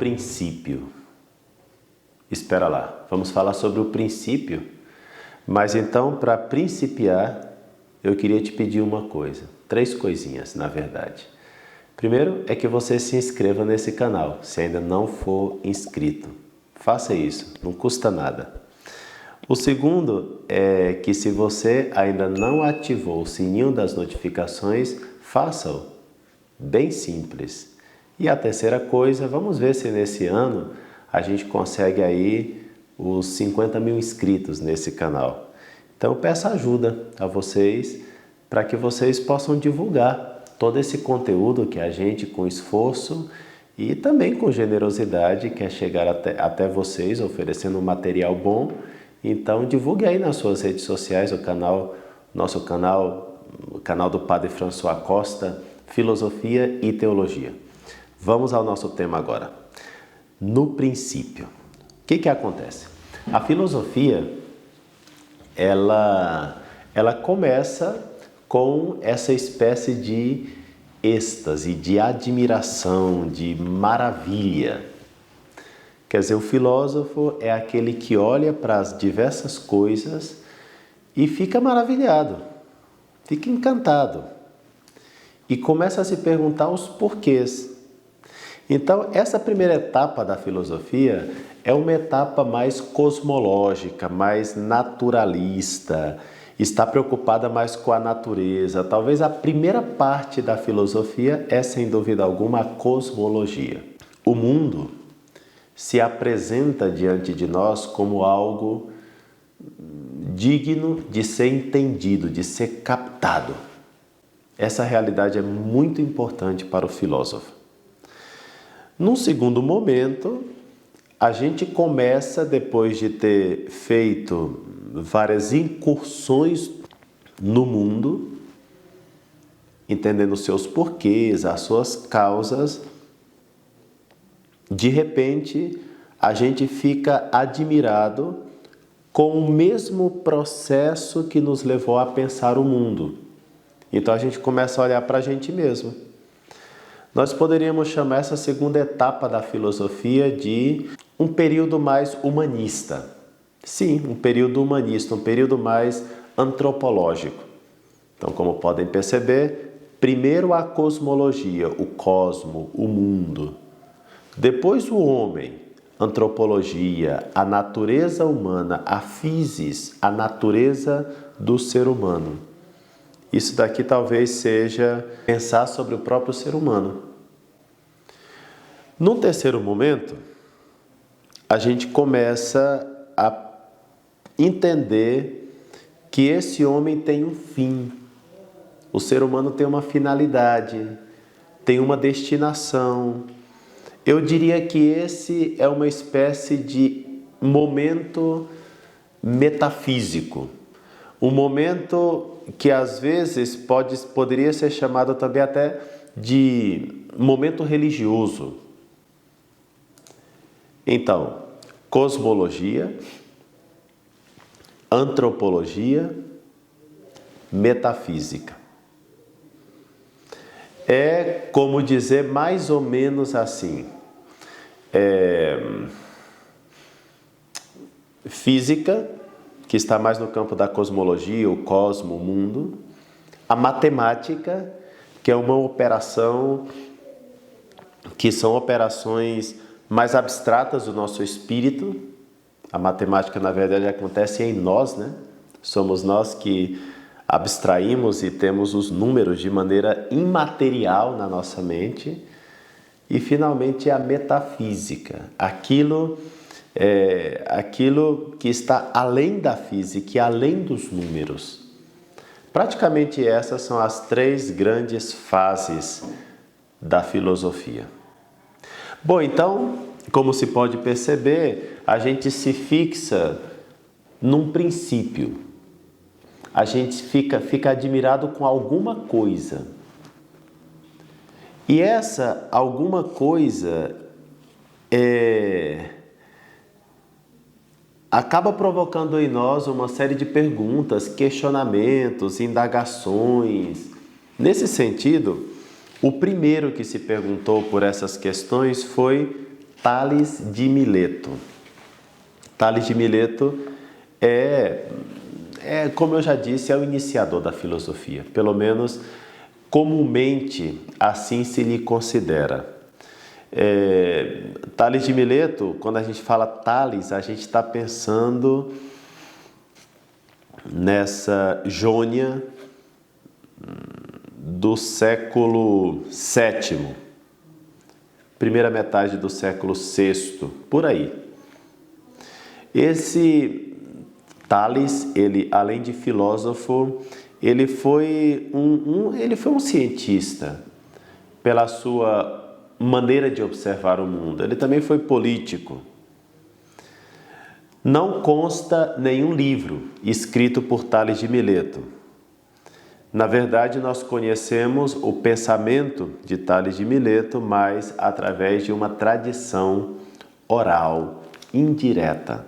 princípio. Espera lá, vamos falar sobre o princípio, mas então, para principiar, eu queria te pedir uma coisa, 3 coisinhas, na verdade. Primeiro é que você se inscreva nesse canal, se ainda não for inscrito. Faça isso, não custa nada. O segundo é que se você ainda não ativou o sininho das notificações, faça-o. Bem simples. E a terceira coisa, vamos ver se nesse ano a gente consegue aí os 50 mil inscritos nesse canal. Então eu peço ajuda a vocês para que vocês possam divulgar todo esse conteúdo que a gente, com esforço e também com generosidade, quer chegar até vocês, oferecendo um material bom. Então divulgue aí nas suas redes sociais nosso canal, o canal do Padre François Costa, Filosofia e Teologia. Vamos ao nosso tema agora. No princípio, o que acontece? A filosofia, ela começa com essa espécie de êxtase, de admiração, de maravilha. Quer dizer, o filósofo é aquele que olha para as diversas coisas e fica maravilhado, fica encantado e começa a se perguntar os porquês. Então, essa primeira etapa da filosofia é uma etapa mais cosmológica, mais naturalista, está preocupada mais com a natureza. Talvez a primeira parte da filosofia é, sem dúvida alguma, a cosmologia. O mundo se apresenta diante de nós como algo digno de ser entendido, de ser captado. Essa realidade é muito importante para o filósofo. Num segundo momento, a gente começa, depois de ter feito várias incursões no mundo, entendendo os seus porquês, as suas causas, de repente a gente fica admirado com o mesmo processo que nos levou a pensar o mundo. Então a gente começa a olhar para a gente mesmo. Nós poderíamos chamar essa segunda etapa da filosofia de um período mais humanista. Sim, um período humanista, um período mais antropológico. Então, como podem perceber, primeiro a cosmologia, o cosmo, o mundo. Depois o homem, antropologia, a natureza humana, a physis, a natureza do ser humano. Isso daqui talvez seja pensar sobre o próprio ser humano. Num terceiro momento, a gente começa a entender que esse homem tem um fim. O ser humano tem uma finalidade, tem uma destinação. Eu diria que esse é uma espécie de momento metafísico. Um momento que às vezes poderia ser chamado também até de momento religioso. Então, cosmologia, antropologia, metafísica. É como dizer mais ou menos assim. Física, que está mais no campo da cosmologia, o cosmo, o mundo. A matemática, que é uma operação, que são operações mais abstratas do nosso espírito. A matemática, na verdade, acontece em nós, né? Somos nós que abstraímos e temos os números de maneira imaterial na nossa mente. E, finalmente, a metafísica, aquilo que está além da física e além dos números. Praticamente essas são as 3 grandes fases da filosofia. Bom, então, como se pode perceber, a gente se fixa num princípio. A gente fica admirado com alguma coisa. E essa alguma coisa acaba provocando em nós uma série de perguntas, questionamentos, indagações. Nesse sentido, o primeiro que se perguntou por essas questões foi Tales de Mileto. Tales de Mileto como eu já disse, é o iniciador da filosofia. Pelo menos, comumente, assim se lhe considera. Tales de Mileto, quando a gente fala Tales, a gente está pensando nessa Jônia do século VII, primeira metade do século VI, por aí. Esse Tales, ele, além de filósofo, ele foi um cientista pela sua maneira de observar o mundo. Ele também foi político. Não consta nenhum livro escrito por Tales de Mileto. Na verdade, nós conhecemos o pensamento de Tales de Mileto, mas através de uma tradição oral, indireta.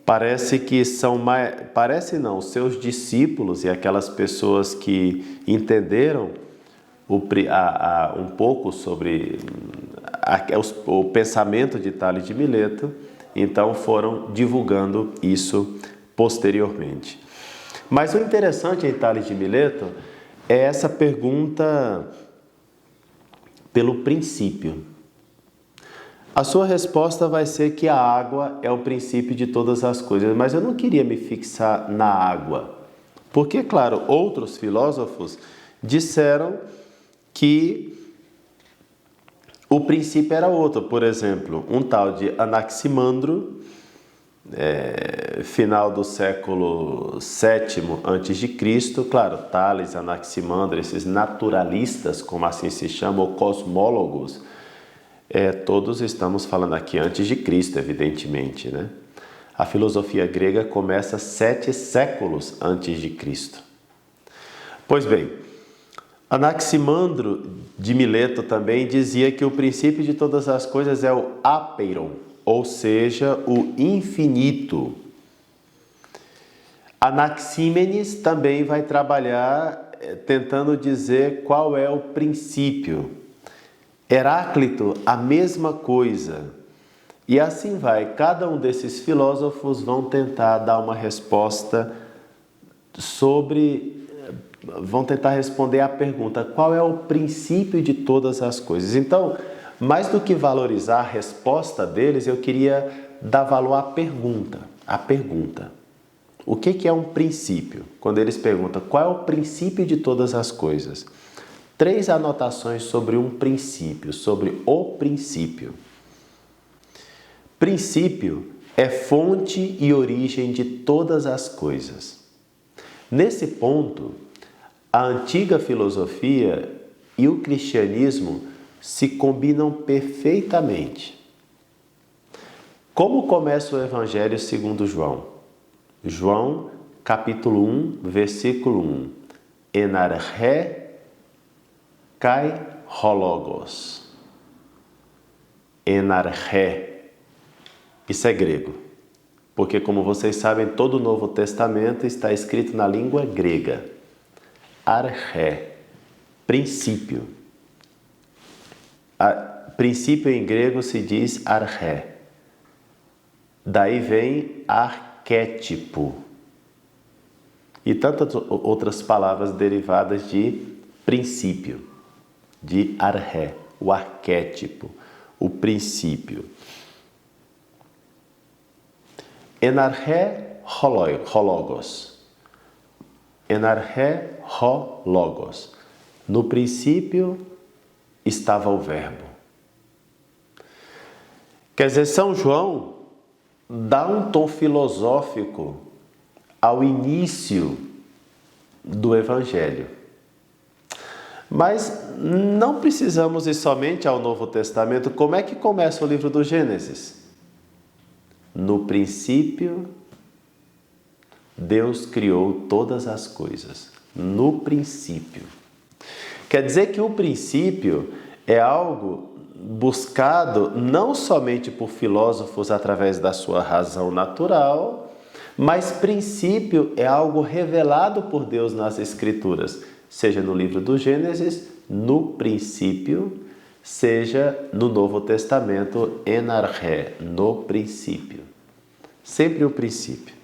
Parece que seus discípulos e aquelas pessoas que entenderam um pouco sobre o pensamento de Tales de Mileto, então foram divulgando isso posteriormente. Mas o interessante em Tales de Mileto é essa pergunta pelo princípio. A sua resposta vai ser que a água é o princípio de todas as coisas, mas eu não queria me fixar na água, porque, claro, outros filósofos disseram que o princípio era outro. Por exemplo, um tal de Anaximandro, final do século VII a.C., claro, Tales, Anaximandro, esses naturalistas, como assim se chamam, ou cosmólogos, todos estamos falando aqui antes de Cristo, evidentemente, né? A filosofia grega começa 7 séculos antes de Cristo. Pois bem, Anaximandro de Mileto também dizia que o princípio de todas as coisas é o apeiron, ou seja, o infinito. Anaxímenes também vai trabalhar tentando dizer qual é o princípio. Heráclito, a mesma coisa. E assim vai. Cada um desses filósofos vão tentar dar uma resposta vão tentar responder à pergunta: qual é o princípio de todas as coisas? Então, mais do que valorizar a resposta deles, eu queria dar valor à pergunta. A pergunta. O que é um princípio? Quando eles perguntam qual é o princípio de todas as coisas? 3 anotações sobre um princípio, sobre o princípio. Princípio é fonte e origem de todas as coisas. Nesse ponto, a antiga filosofia e o cristianismo se combinam perfeitamente. Como começa o Evangelho segundo João? João, capítulo 1, versículo 1. Enarché kai hologos. Enarché. Isso é grego. Porque, como vocês sabem, todo o Novo Testamento está escrito na língua grega. Arché. Princípio. Princípio em grego se diz arché. Daí vem arquétipo. E tantas outras palavras derivadas de princípio. De arché, o arquétipo, o princípio. Enarché hologos. Enarché hologos. No princípio estava o verbo. Quer dizer, São João dá um tom filosófico ao início do Evangelho. Mas não precisamos ir somente ao Novo Testamento. Como é que começa o livro do Gênesis? No princípio, Deus criou todas as coisas. No princípio. Quer dizer que o princípio é algo buscado não somente por filósofos através da sua razão natural, mas princípio é algo revelado por Deus nas Escrituras, seja no livro do Gênesis, no princípio seja no Novo Testamento, enarché, no princípio. Sempre o princípio.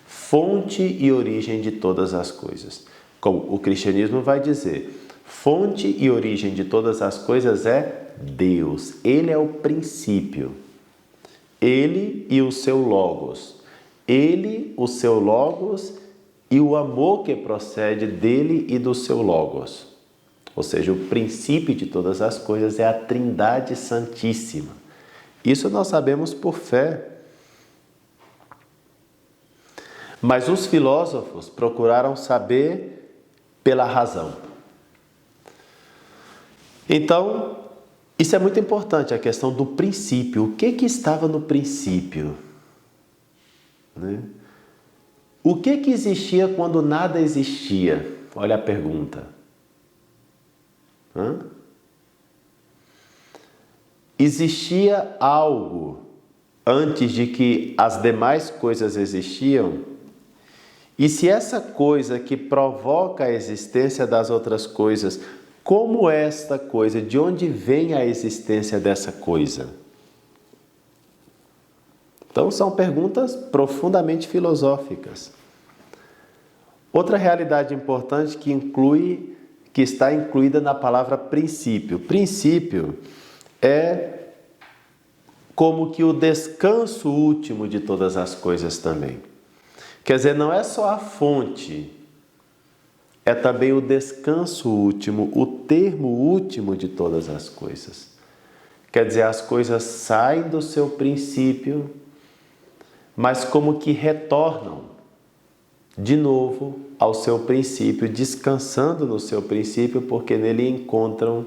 Fonte e origem de todas as coisas. Como o cristianismo vai dizer, fonte e origem de todas as coisas é Deus. Ele é o princípio. Ele e o seu Logos. Ele, o seu Logos e o amor que procede dele e do seu Logos. Ou seja, o princípio de todas as coisas é a Trindade Santíssima. Isso nós sabemos por fé. Mas os filósofos procuraram saber pela razão. Então, isso é muito importante, a questão do princípio. O que estava no princípio? Né? O que existia quando nada existia? Olha a pergunta. Existia algo antes de que as demais coisas existiam? E se essa coisa que provoca a existência das outras coisas, como é esta coisa? De onde vem a existência dessa coisa? Então, são perguntas profundamente filosóficas. Outra realidade importante que está incluída na palavra princípio. Princípio é como que o descanso último de todas as coisas também. Quer dizer, não é só a fonte, é também o descanso último, o termo último de todas as coisas. Quer dizer, as coisas saem do seu princípio, mas como que retornam de novo ao seu princípio, descansando no seu princípio, porque nele encontram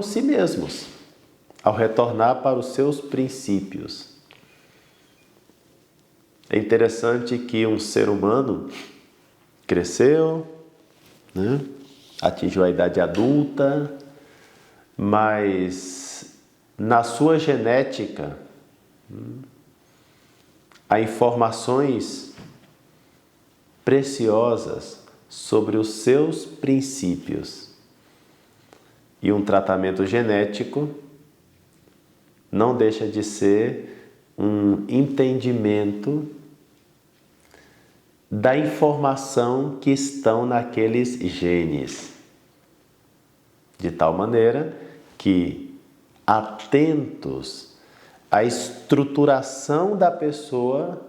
si mesmos, ao retornar para os seus princípios. É interessante que um ser humano cresceu, né? Atingiu a idade adulta, mas na sua genética há informações preciosas sobre os seus princípios. E um tratamento genético não deixa de ser um entendimento da informação que estão naqueles genes. De tal maneira que, atentos à estruturação da pessoa,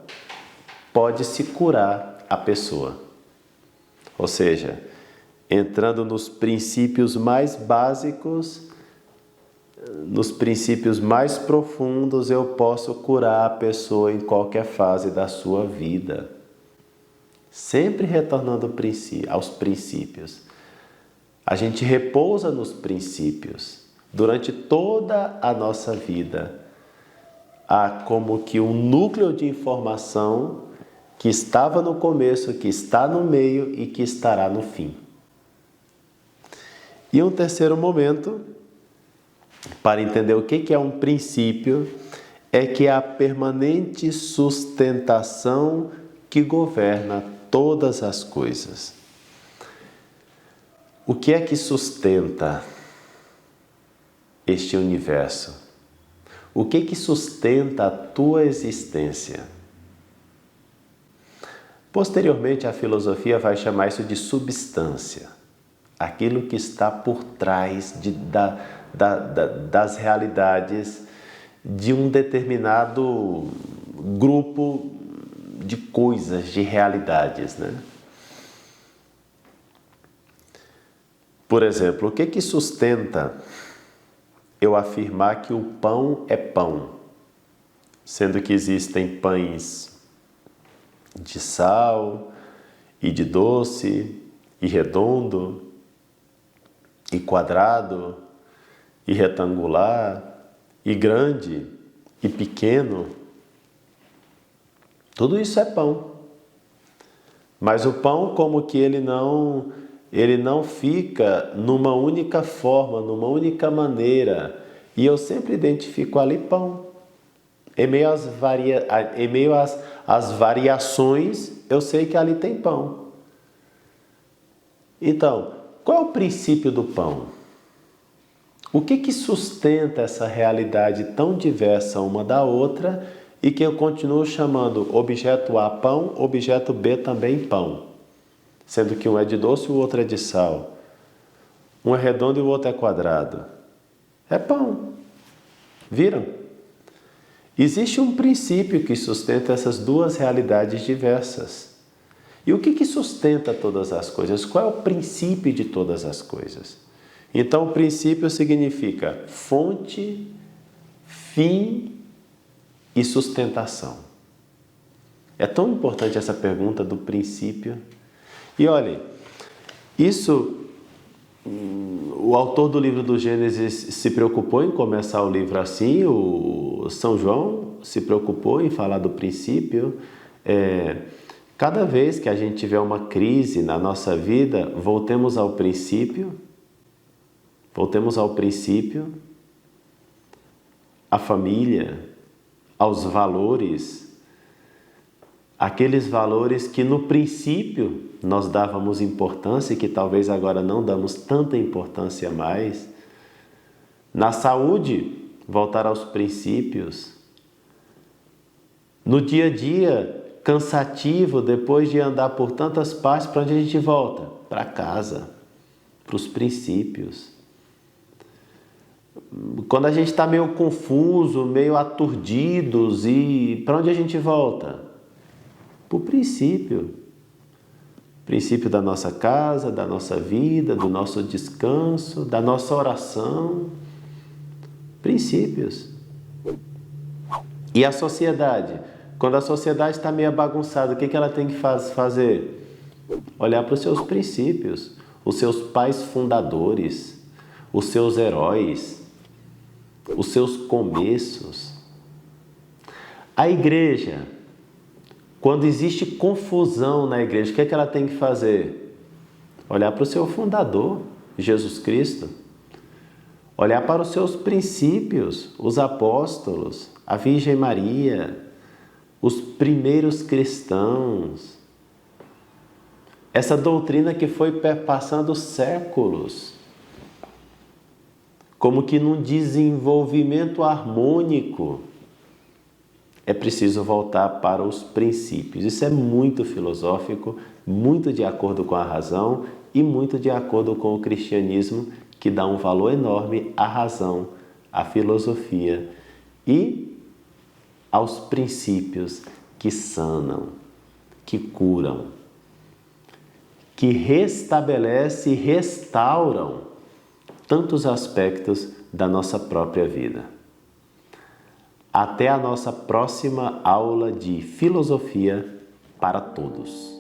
pode-se curar a pessoa. Ou seja, entrando nos princípios mais básicos, nos princípios mais profundos, eu posso curar a pessoa em qualquer fase da sua vida. Sempre retornando aos princípios. A gente repousa nos princípios. Durante toda a nossa vida, há como que um núcleo de informação que estava no começo, que está no meio e que estará no fim. E um terceiro momento, para entender o que é um princípio, é que é a permanente sustentação que governa todas as coisas. O que é que sustenta este universo? O que sustenta a tua existência? Posteriormente, a filosofia vai chamar isso de substância. Aquilo que está por trás das realidades de um determinado grupo de coisas, de realidades, né? Por exemplo, o que sustenta eu afirmar que o pão é pão, sendo que existem pães de sal e de doce e redondo e quadrado e retangular e grande e pequeno? Tudo isso é pão. Mas o pão, como que ele não fica numa única forma, numa única maneira. E eu sempre identifico ali pão. Em meio às variações eu sei que ali tem pão. Então, qual é o princípio do pão? O que sustenta essa realidade tão diversa uma da outra e que eu continuo chamando objeto A pão, objeto B também pão, sendo que um é de doce e o outro é de sal, um é redondo e o outro é quadrado? É pão. Viram? Existe um princípio que sustenta essas duas realidades diversas. E o que sustenta todas as coisas? Qual é o princípio de todas as coisas? Então, o princípio significa fonte, fim e sustentação. É tão importante essa pergunta do princípio. E olhem, o autor do livro do Gênesis se preocupou em começar o livro assim, o São João se preocupou em falar do princípio. Cada vez que a gente tiver uma crise na nossa vida, voltemos ao princípio, à família, aos valores, aqueles valores que no princípio nós dávamos importância e que talvez agora não damos tanta importância mais. Na saúde, voltar aos princípios. No dia a dia, cansativo, depois de andar por tantas partes, para onde a gente volta? Para casa, para os princípios. Quando a gente está meio confuso, meio aturdidos, e para onde a gente volta? Para o princípio. Princípio da nossa casa, da nossa vida, do nosso descanso, da nossa oração. Princípios. E a sociedade? Quando a sociedade está meio bagunçada, o que ela tem que fazer? Olhar para os seus princípios, os seus pais fundadores, os seus heróis, os seus começos. A igreja, quando existe confusão na igreja, o que ela tem que fazer? Olhar para o seu fundador, Jesus Cristo. Olhar para os seus princípios, os apóstolos, a Virgem Maria, os primeiros cristãos. Essa doutrina que foi perpassando séculos, como que num desenvolvimento harmônico, é preciso voltar para os princípios. Isso é muito filosófico, muito de acordo com a razão e muito de acordo com o cristianismo, que dá um valor enorme à razão, à filosofia e aos princípios que sanam, que curam, que restabelecem e restauram tantos aspectos da nossa própria vida. Até a nossa próxima aula de filosofia para todos.